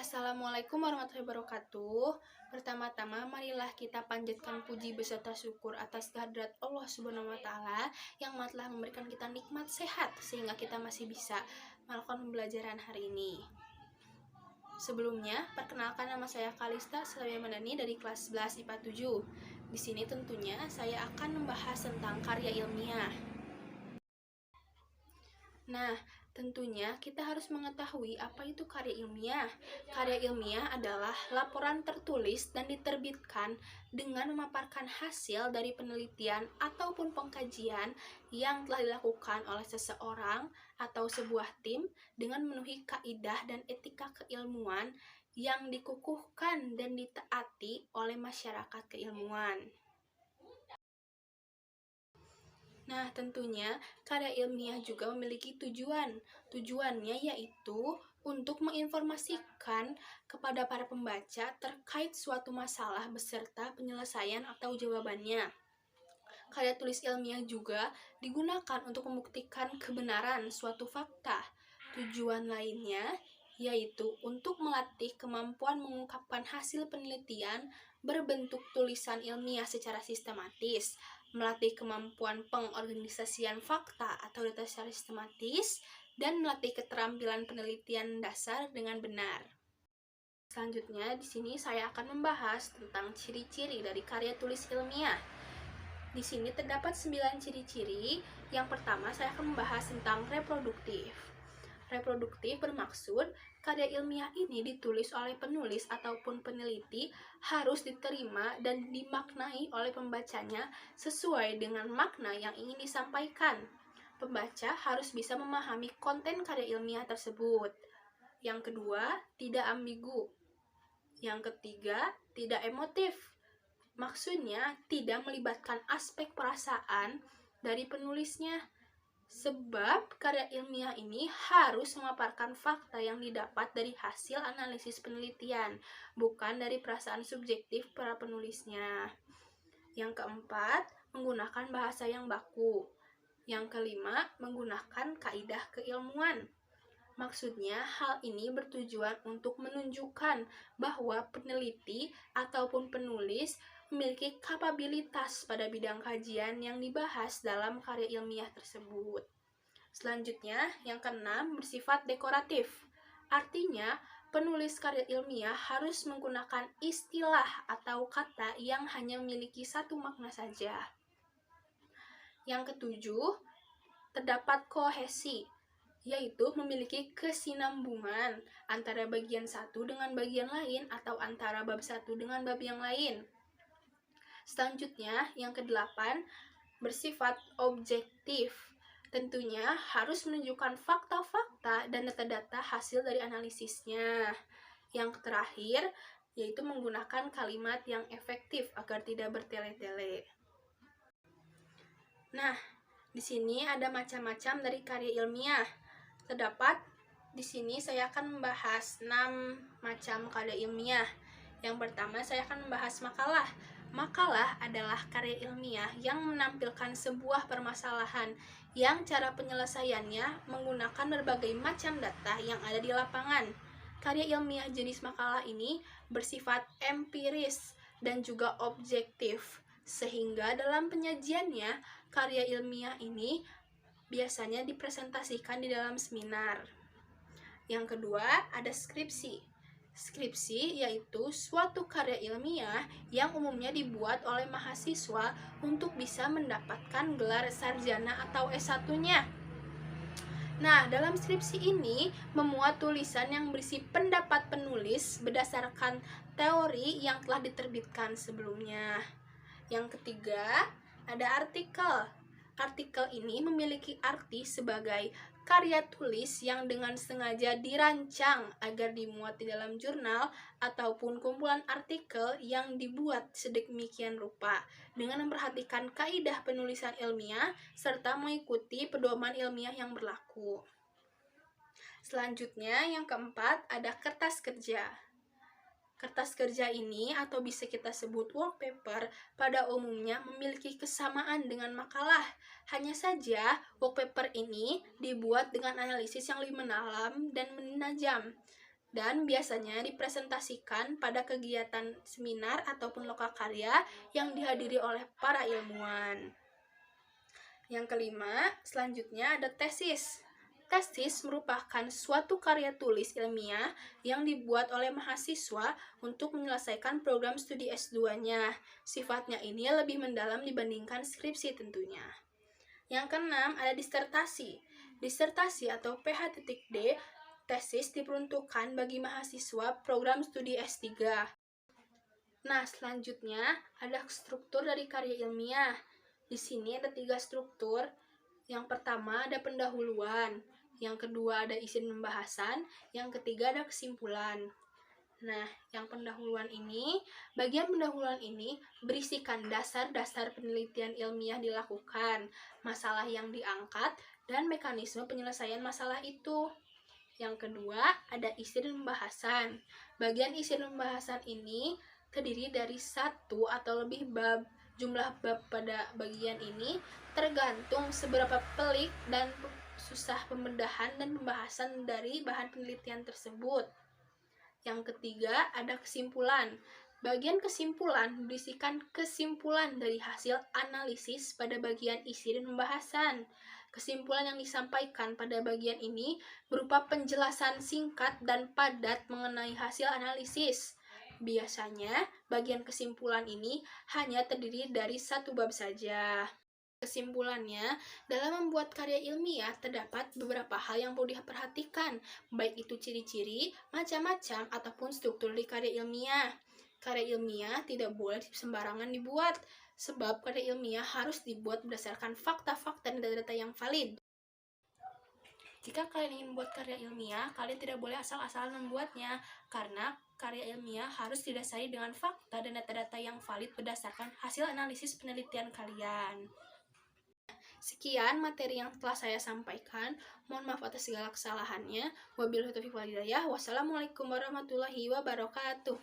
Assalamualaikum warahmatullahi wabarakatuh. Pertama-tama, marilah kita panjatkan puji beserta syukur atas kehadirat Allah Subhanahu wa Ta'ala yang telah memberikan kita nikmat sehat sehingga kita masih bisa melakukan pembelajaran hari ini. Sebelumnya, perkenalkan, nama saya Kalista Selawiyah Mandani dari kelas 11 IPA 7. Di sini tentunya saya akan membahas tentang karya ilmiah. Nah, tentunya kita harus mengetahui apa itu karya ilmiah. Karya ilmiah adalah laporan tertulis dan diterbitkan dengan memaparkan hasil dari penelitian ataupun pengkajian yang telah dilakukan oleh seseorang atau sebuah tim dengan memenuhi kaidah dan etika keilmuan yang dikukuhkan dan ditaati oleh masyarakat keilmuan. Nah, tentunya karya ilmiah juga memiliki tujuan. Tujuannya yaitu untuk menginformasikan kepada para pembaca terkait suatu masalah beserta penyelesaian atau jawabannya. Karya tulis ilmiah juga digunakan untuk membuktikan kebenaran suatu fakta. Tujuan lainnya yaitu untuk melatih kemampuan mengungkapkan hasil penelitian berbentuk tulisan ilmiah secara sistematis, melatih kemampuan pengorganisasian fakta atau data secara sistematis, dan melatih keterampilan penelitian dasar dengan benar. Selanjutnya, di sini saya akan membahas tentang ciri-ciri dari karya tulis ilmiah. Di sini terdapat 9 ciri-ciri. Yang pertama, saya akan membahas tentang reproduktif. Reproduktif bermaksud karya ilmiah ini ditulis oleh penulis ataupun peneliti harus diterima dan dimaknai oleh pembacanya sesuai dengan makna yang ingin disampaikan. Pembaca harus bisa memahami konten karya ilmiah tersebut. Yang kedua, tidak ambigu. Yang ketiga, tidak emotif. Maksudnya, tidak melibatkan aspek perasaan dari penulisnya. Sebab karya ilmiah ini harus memaparkan fakta yang didapat dari hasil analisis penelitian, bukan dari perasaan subjektif para penulisnya. Yang keempat, menggunakan bahasa yang baku. Yang kelima, menggunakan kaidah keilmuan. Maksudnya, hal ini bertujuan untuk menunjukkan bahwa peneliti ataupun penulis memiliki kapabilitas pada bidang kajian yang dibahas dalam karya ilmiah tersebut. Selanjutnya, yang keenam, bersifat dekoratif. Artinya, penulis karya ilmiah harus menggunakan istilah atau kata yang hanya memiliki satu makna saja. Yang ketujuh, terdapat kohesi, yaitu memiliki kesinambungan antara bagian satu dengan bagian lain atau antara bab satu dengan bab yang lain. Selanjutnya, yang kedelapan, bersifat objektif. Tentunya harus menunjukkan fakta-fakta dan data-data hasil dari analisisnya. Yang terakhir, yaitu menggunakan kalimat yang efektif agar tidak bertele-tele. Nah, di sini ada macam-macam dari karya ilmiah. Terdapat di sini saya akan membahas 6 macam karya ilmiah. Yang pertama, saya akan membahas makalah. Makalah adalah karya ilmiah yang menampilkan sebuah permasalahan yang cara penyelesaiannya menggunakan berbagai macam data yang ada di lapangan. Karya ilmiah jenis makalah ini bersifat empiris dan juga objektif, sehingga dalam penyajiannya karya ilmiah ini biasanya dipresentasikan di dalam seminar. Yang kedua, ada skripsi. Skripsi yaitu suatu karya ilmiah yang umumnya dibuat oleh mahasiswa untuk bisa mendapatkan gelar sarjana atau S1-nya. Nah, dalam skripsi ini memuat tulisan yang berisi pendapat penulis berdasarkan teori yang telah diterbitkan sebelumnya. Yang ketiga, ada artikel. Artikel ini memiliki arti sebagai karya tulis yang dengan sengaja dirancang agar dimuat di dalam jurnal ataupun kumpulan artikel yang dibuat sedemikian rupa dengan memperhatikan kaidah penulisan ilmiah serta mengikuti pedoman ilmiah yang berlaku. Selanjutnya, yang keempat, ada kertas kerja. Kertas kerja ini atau bisa kita sebut wallpaper pada umumnya memiliki kesamaan dengan makalah. Hanya saja wallpaper ini dibuat dengan analisis yang lebih mendalam dan menajam. dan biasanya dipresentasikan pada kegiatan seminar ataupun lokakarya yang dihadiri oleh para ilmuwan. Yang kelima, selanjutnya ada tesis. Tesis merupakan suatu karya tulis ilmiah yang dibuat oleh mahasiswa untuk menyelesaikan program studi S2-nya. Sifatnya ini lebih mendalam dibandingkan skripsi tentunya. Yang keenam, ada disertasi. Disertasi atau PhD, tesis diperuntukkan bagi mahasiswa program studi S3. Nah, selanjutnya ada struktur dari karya ilmiah. Di sini ada 3 struktur. Yang pertama ada pendahuluan, yang kedua ada isi pembahasan, yang ketiga ada kesimpulan. Nah, yang pendahuluan ini, bagian pendahuluan ini berisikan dasar-dasar penelitian ilmiah dilakukan, masalah yang diangkat, dan mekanisme penyelesaian masalah itu. Yang kedua, ada isi dan pembahasan. Bagian isi dan pembahasan ini terdiri dari 1 atau lebih bab. Jumlah bab pada bagian ini tergantung seberapa pelik dan susah pembedahan dan pembahasan dari bahan penelitian tersebut. Yang ketiga, ada kesimpulan. Bagian kesimpulan berisikan kesimpulan dari hasil analisis pada bagian isi dan pembahasan. Kesimpulan yang disampaikan pada bagian ini berupa penjelasan singkat dan padat mengenai hasil analisis. Biasanya, bagian kesimpulan ini hanya terdiri dari 1 bab saja. Kesimpulannya, dalam membuat karya ilmiah terdapat beberapa hal yang perlu diperhatikan, baik itu ciri-ciri, macam-macam, ataupun struktur di karya ilmiah. Karya ilmiah tidak boleh sembarangan dibuat, sebab karya ilmiah harus dibuat berdasarkan fakta-fakta dan data-data yang valid. Jika kalian ingin membuat karya ilmiah, kalian tidak boleh asal-asalan membuatnya, karena karya ilmiah harus didasari dengan fakta dan data-data yang valid berdasarkan hasil analisis penelitian kalian. Sekian materi yang telah saya sampaikan. Mohon maaf atas segala kesalahannya. Wabillahi taufiq wal hidayah. Wassalamualaikum warahmatullahi wabarakatuh.